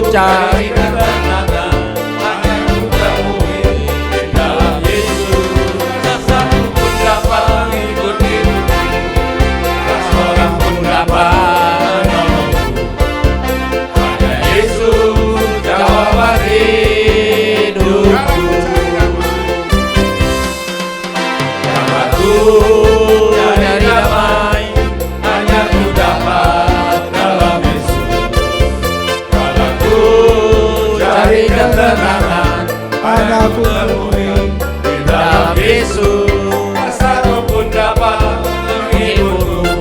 cari ketenangan, hanya ku temui di dalam Yesus. Tak satu pun dapat menghibur hidupku, tak seorang pun dapat menolongku. Hanya Yesus jawaban hidupku. Aku cari damai, hanya ku dapat dalam Yesus. Kalau ku cari ketenangan, hanya ku temui di dalam Yesus. Tak satu pun dapat menghiburku,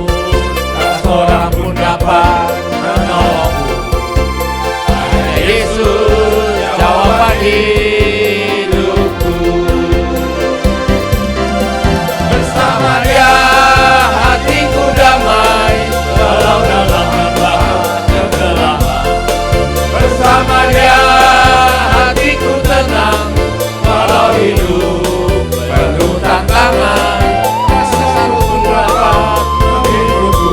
tak seorang pun dapat menolongku. Hanya Yesus jawaban hidupku. Bersama Dia hatiku damai, walau dalam lembah kegelapan. Bersama Dia hatiku tenang, walau hidup penuh tantangan. Tak satu pun dapat menghiburku,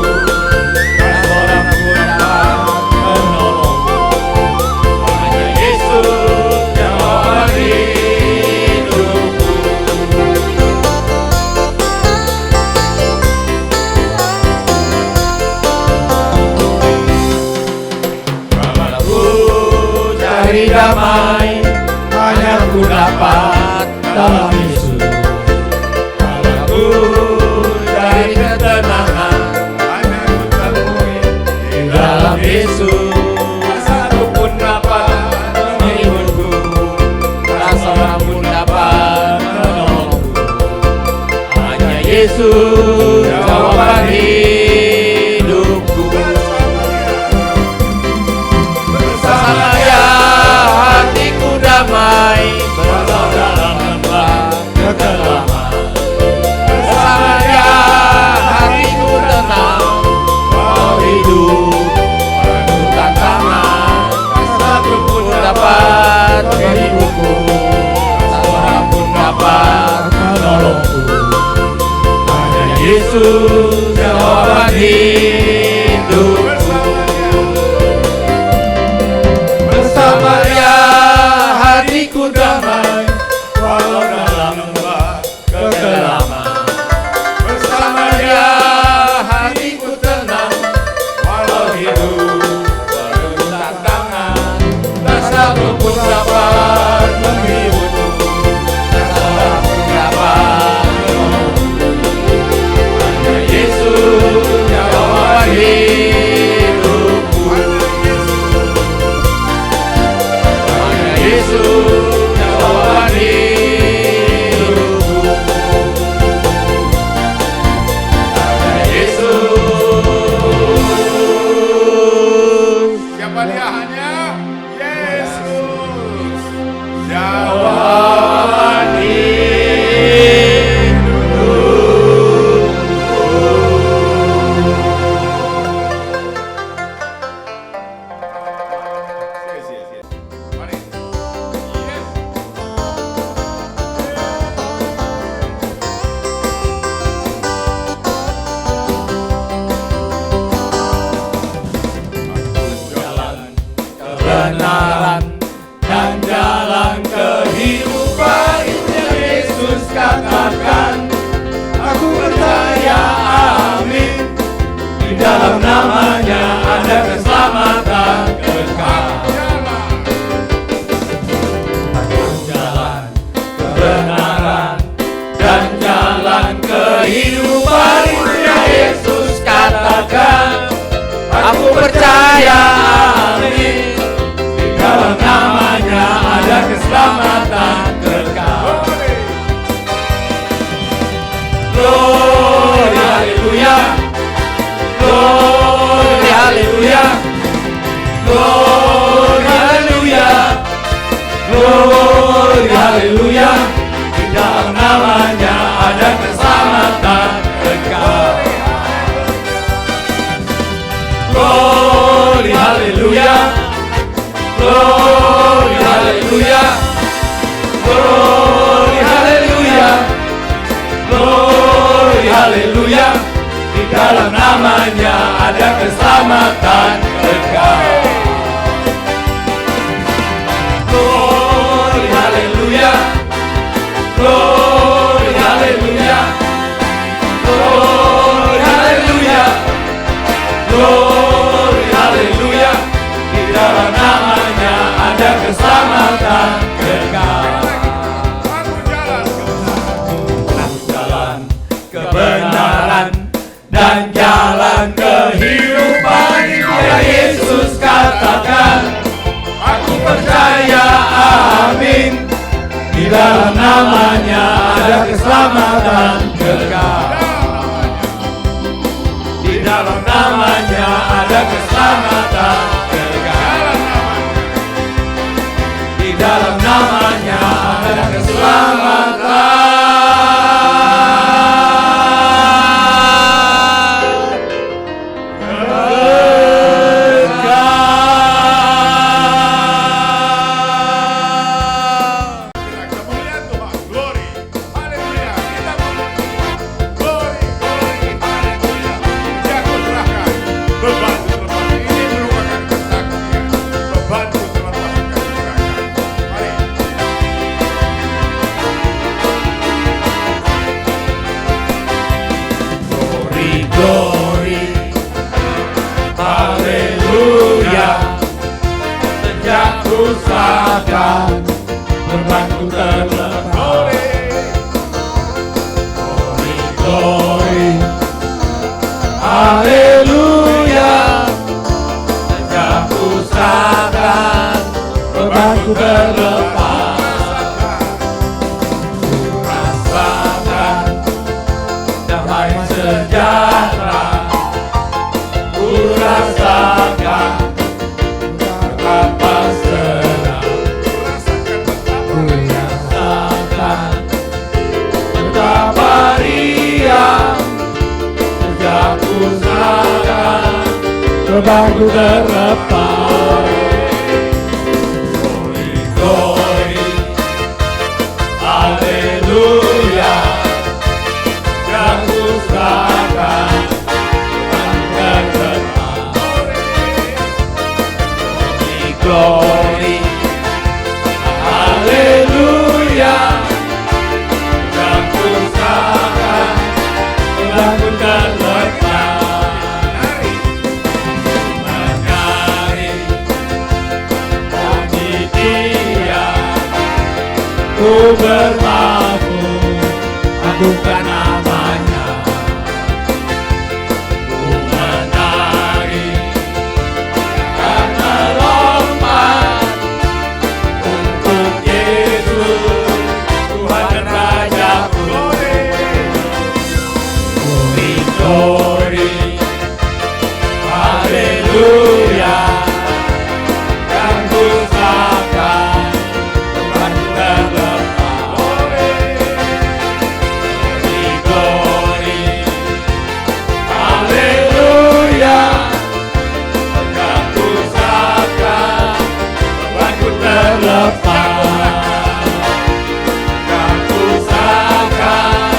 tak seorang pun dapat menolongku. Hanya Yesus jawaban hidupku. Kalau ku cari damai, hanya ku dapat dalam Yesus. Kalau ku cari ketenangan, hanya ku temui di dalam Yesus. Tak satu pun dapat menghiburku, tak seorang pun dapat menolongku. Hanya Yesus jawaban hidupku. Bersama Dia hatiku damai, walau dalam lembah kegelapan. Bersama Dia hatiku tenang, walau hidup penuh tantangan. Tak satu pun dapat menghiburku, tak seorang pun dapat menolongku. Hanya Yesus jawaban hidupku. Bersama Dia hatiku damai, walau dalam lembah kegelapan. Bersama Dia hatiku tenang, walau hidup penuh tantangan. Tak satu pun dapat menghiburku, tak seorang pun dapat menolongku. Hanya Yesus jawaban hidupku. Hanya Yesus jawaban hidupku. Hanya Yesus. Siapa Dia? Hanya Yesus. Jawaban hidupku. Mari. Yes. Jalan kebenaran dan jalan kehidupan, yang Yesus katakan. Aku percaya, amin. Di dalam namanya ada keselamatan kekal. Jalan kebenaran dan jalan kehidupan, yang Yesus katakan. Aku percaya, amin. Di dalam namanya ada keselamatan kekal. Glory, haleluya. Glory, haleluya. Glory, haleluya. Glory, haleluya. Di dalam namanya ada keselamatan kekal. Glory, haleluya. Glory, haleluya. Glory, haleluya. Glory, haleluya. Di dalam namanya ada keselamatan kekal. dalam namanya ada keselamatan kekal. Di dalam namanya ada keselamatan kekal. Di dalam namanya ada keselamatan. Bebanku terlepas. Glory, haleluya. Sejak ku serahkan, bebanku terlepas. Ku rasakan damai sejahtera. Ku rasakan betapa senang. Betapa riang sejak ku serahkan, bebanku terlepas. Glory, glory, haleluya. Sejak ku serahkan, bebanku terlepas. Glory, glory, haleluya. Bebanku terlepas. Menari, puji Dia. Ku bermakmur, agungkan namanya. Ku menari karena lompat untuk Yesus, Tuhan dan Rajaku. Glory, haleluya. Yang ku serahkan, bebanku terlepas. Glory, haleluya. Yang ku serahkan, bebanku terlepas. Yang ku serahkan,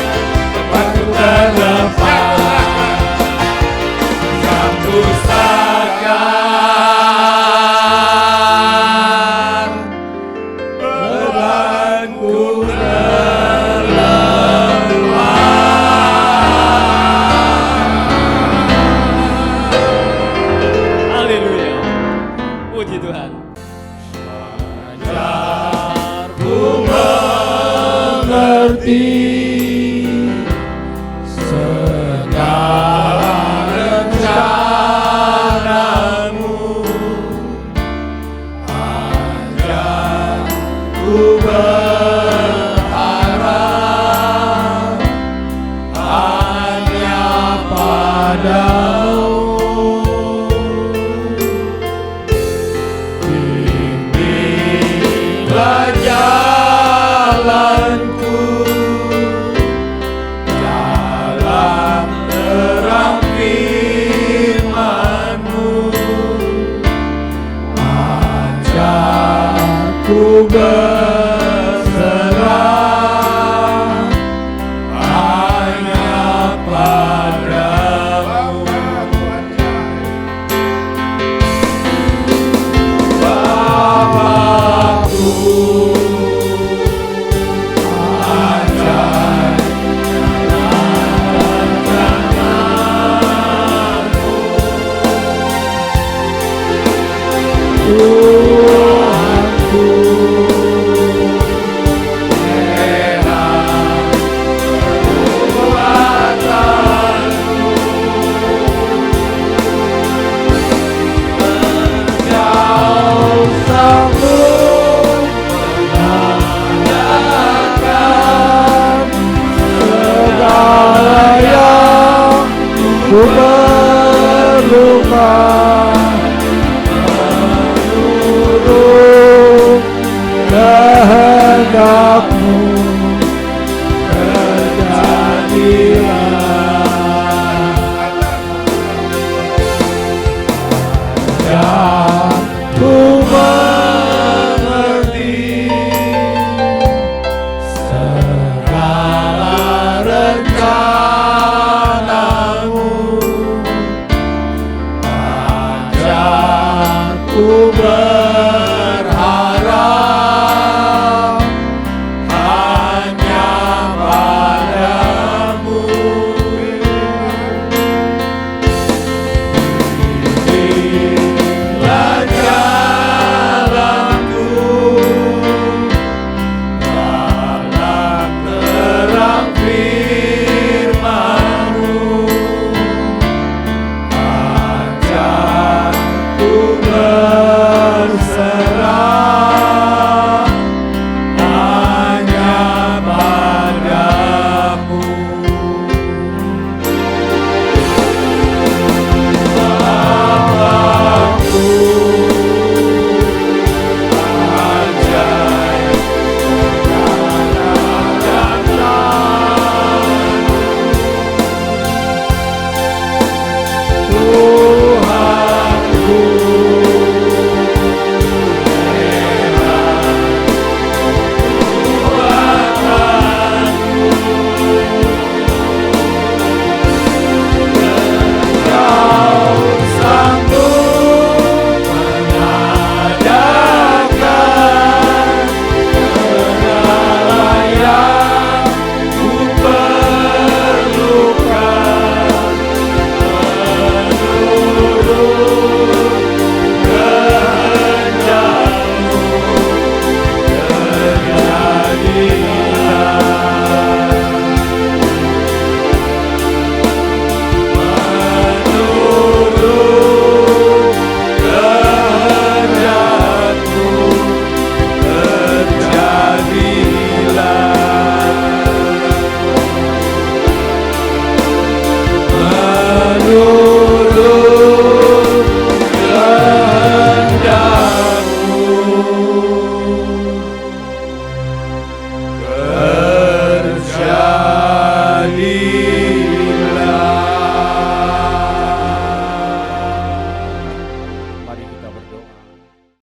bebanku terlepas. Segala rencanamu, ajar ku berharap hanya padamu. Bimbinglah jalanku dalam terang firman-Mu. Ajakku berserah hanya padamu. ku perlukan